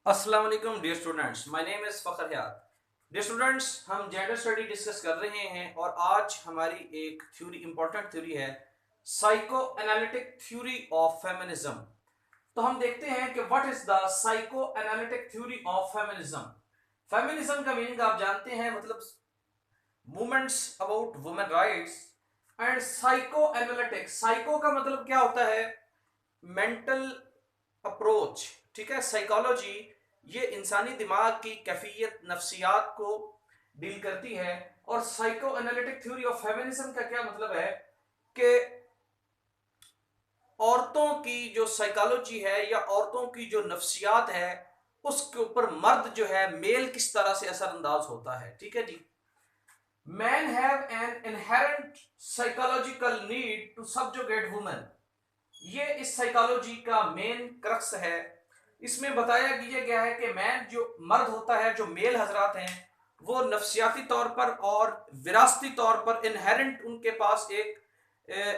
अस्सलाम वालेकुम dear students, my name is Fakhar Hayat. Dear students, हम जेंडर स्टडी डिस्कस कर रहे हैं और आज हमारी एक थ्योरी, इंपॉर्टेंट थ्योरी है, psychoanalytic theory of feminism. तो हम देखते हैं कि what is the psychoanalytic theory of feminism. Feminism का मीनिंग आप जानते हैं, मतलब movements about women rights. And psychoanalytic, psycho का मतलब क्या होता है? Mental approach. ठीक है, साइकोलॉजी ये इंसानी दिमाग की कैफियत, नफ्सियात को डील करती है। और psycho analytic theory of feminism का क्या मतलब है कि औरतों की जो साइकोलॉजी है या औरतों की जो नफ्सियात है उसके ऊपर मर्द जो है, मेल, किस तरह से असरअंदाज होता है। ठीक है जी। Man have an inherent psychological need to subjugate women, ये इस साइकोलॉजी का मेन क्रक्स है। इसमें बताया गया है कि मैन, जो मर्द होता है, जो मेल हजरात हैं, वो नफ्सियाती तौर पर और विरासती तौर पर इनहेरेंट उनके पास एक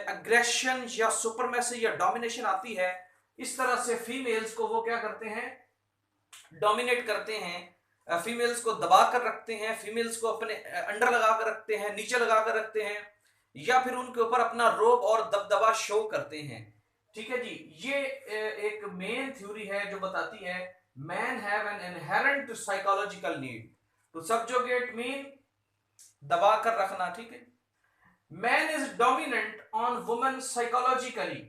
अग्रेशन या सुपरमेसी या डोमिनेशन आती है। इस तरह से फीमेल्स को वो क्या करते हैं? डोमिनेट करते हैं, फीमेल्स को दबा कर रखते हैं, फीमेल्स को अपने अंडर लगा कर रखते हैं, नीचे लगा कर रखते हैं, या फिर उनके ऊपर अपना रोब और दबदबा शो करते हैं। ठीक है जी। ये एक मेन थ्योरी है जो बताती है man have an inherent psychological need to subjugate, mean दबा कर रखना। ठीक है। Man is dominant on women psychologically.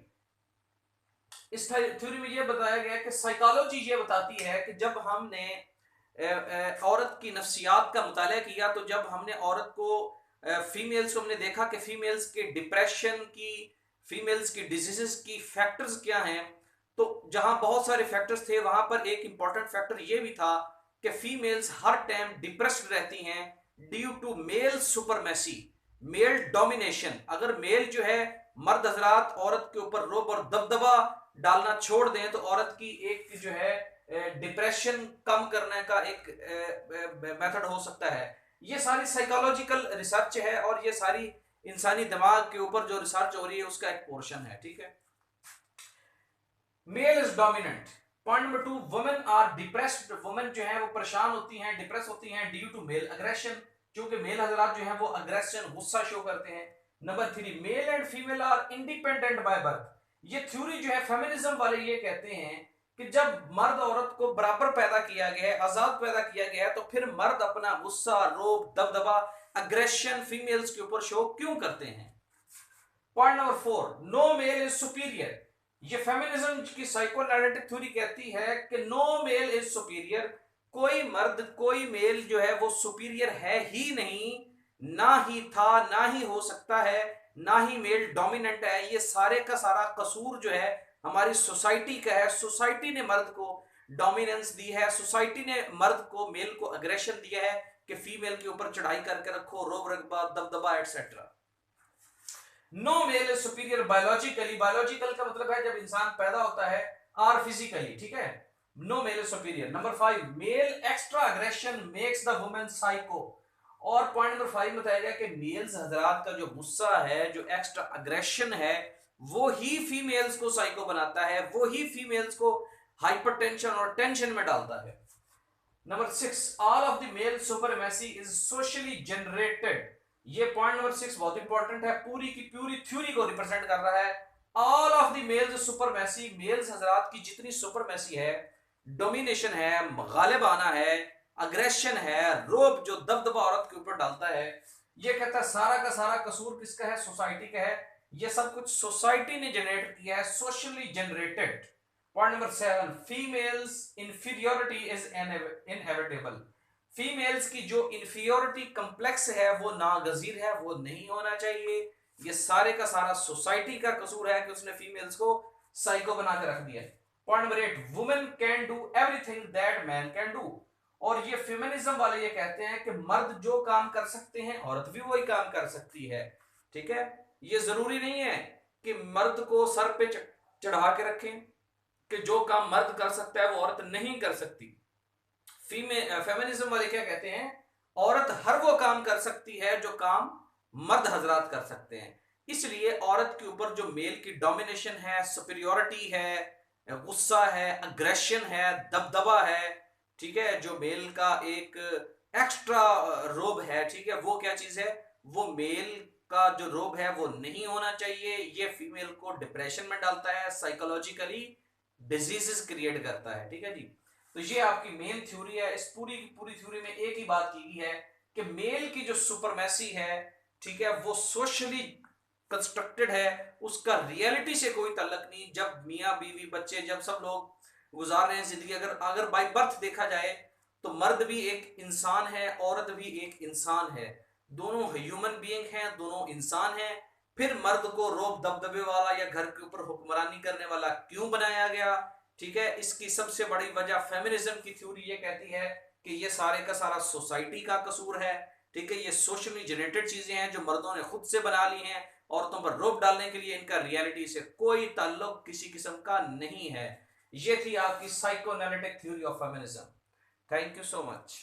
इस थ्योरी में यह बताया गया कि साइकोलॉजी ये बताती है कि जब हमने औरत की नफ्सियात का मुताला किया, तो जब हमने औरत को, फीमेल्स को हमने देखा कि फीमेल्स के डिप्रेशन की, फीमेल्स की डिजीजेस की फैक्टर्स क्या हैं, तो जहां बहुत सारे फैक्टर्स थे वहां पर एक इंपॉर्टेंट फैक्टर ये भी था कि फीमेल्स हर टाइम डिप्रेस्ड रहती हैं due to male supremacy, male domination. अगर मेल जो है, मर्द हजरात औरत के ऊपर रोब और दबदबा डालना छोड़ दें तो औरत की एक जो है डिप्रेशन कम करने का एक मेथड हो सकता है। ये सारी साइकोलॉजिकल रिसर्च है और ये सारी इंसानी दिमाग के ऊपर जो रिसर्च हो रही है उसका एक पोर्शन है। ठीक है। Male is dominant. Point number 2, women are depressed. Women जो है वो परेशान होती हैं, डिप्रेस होती हैं ड्यू टू मेल अग्रेशन, क्योंकि मेल हजरात जो है वो अग्रेशन, गुस्सा शो करते हैं। Number 3, male and female are independent by birth. ये थ्योरी जो है फेमिनिज्म वाले ये कहते हैं कि जब मर्द औरत को बराबर पैदा किया गया है, आजाद पैदा किया गया है, तो फिर मर्द अपना गुस्सा, रोब, दबदबा, अग्रेशन फीमेल्स के ऊपर शो क्यों करते हैं। Point number 4, no male is superior. ये फेमिनिज्म की साइकोएनालिटिक थ्योरी कहती है कि नो मेल इज सुपीरियर, कोई मर्द, कोई मेल जो है वो सुपीरियर है ही नहीं, ना ही था, ना ही हो सकता है, ना ही मेल डोमिनेंट है। ये सारे का सारा कसूर जो है हमारी सोसाइटी का है। सोसाइटी ने मर्द को डोमिनेंस दी है, सोसाइटी ने मर्द को, मेल को अग्रेशन दिया है कि फीमेल के ऊपर चढ़ाई करके रखो, रोब रगबा, दबदबा etcetera. No male is superior biologically. Biological का मतलब है जब इंसान पैदा होता है, और फिजिकली। ठीक है। No male is superior. Number 5, male extra aggression makes the women psycho. और पॉइंट नंबर 5 में बताया गया कि मेल्स हजरात का जो गुस्सा है, जो एक्स्ट्रा अग्रेशन है, वो ही फीमेल्स को साइको बनाता है, वो ही फीमेल्स को हाइपरटेंशन और टेंशन में डालता है। Number 6, all of the male supremacy is socially generated. ये पॉइंट नंबर 6 बहुत इंपॉर्टेंट है, पूरी की पूरी थ्योरी को रिप्रेजेंट कर रहा है। All of the males supremacy, males हजरात की जितनी सुपरमेसी है, डोमिनेशन है, गालिबाना है, अग्रेशन है, रोब जो दबदबा औरत के ऊपर डालता है, ये कहता है सारा का सारा कसूर किसका है? सोसाइटी का है। ये सब कुछ सोसाइटी ने जनरेट किया है, socially generated. Point number 7, females inferiority is inevitable. Females की जो इंफीरियोरिटी कम्प्लेक्स है वो नागजीर है, वो नहीं होना चाहिए। ये सारे का सारा सोसाइटी का कसूर है कि उसने फीमेल्स को साइको बना के रख दिया। Point number 8, women can do everything that man can do. और ये फेमिनिज्म वाले ये कहते हैं कि मर्द जो काम कर सकते हैं औरत भी वही काम कर सकती है। ठीक है। ये जरूरी नहीं है कि मर्द को सर पे चढ़ा के रखें कि जो काम मर्द कर सकता है वो औरत नहीं कर सकती। फेमिनिज्म वाले क्या कहते हैं? औरत हर वो काम कर सकती है जो काम मर्द हजरात कर सकते हैं। इसलिए औरत के ऊपर जो मेल की डोमिनेशन है, सुपीरियोरिटी है, गुस्सा है, अग्रेशन है, दबदबा है, ठीक है, जो मेल का एक एक्स्ट्रा रोब है, ठीक है, वो क्या चीज है, वो मेल का जो रोब है वो नहीं होना चाहिए। ये फीमेल को डिप्रेशन में डालता है, साइकोलॉजिकली डिजीजेस क्रिएट करता है, ठीक है जी। तो ये आपकी मेन थ्योरी है। इस पूरी की पूरी थ्योरी में एक ही बात की गई है कि मेल की जो सुपरमेसी है, ठीक है, वो सोशली कंस्ट्रक्टेड है, उसका रियलिटी से कोई ताल्लुक नहीं। जब मियाँ बीवी बच्चे जब सब लोग गुजार रहे हैं जिंदगी, अगर अगर बाय बर्थ देखा जाए तो मर्द भी एक इंसान है, औरत भी एक इंसान है, दोनों ह्यूमन बीइंग हैं, दोनों इंसान हैं। फिर मर्द को रोब दबदबे वाला या घर के ऊपर हुक्मरानी करने वाला क्यों बनाया गया, ठीक है, इसकी सबसे बड़ी वजह फेमिनिज्म की थ्योरी ये कहती है कि ये सारे का सारा सोसाइटी का कसूर है, ठीक है, ये सोशली जनरेटेड चीजें हैं जो मर्दों ने खुद से बना ली हैं। औरतों पर रोब डालने के लिए इनका रियलिटी से कोई ताल्लुक किसी किस्म का नहीं है। ये थी आपकी psychoanalytic theory of feminism. Thank you so much.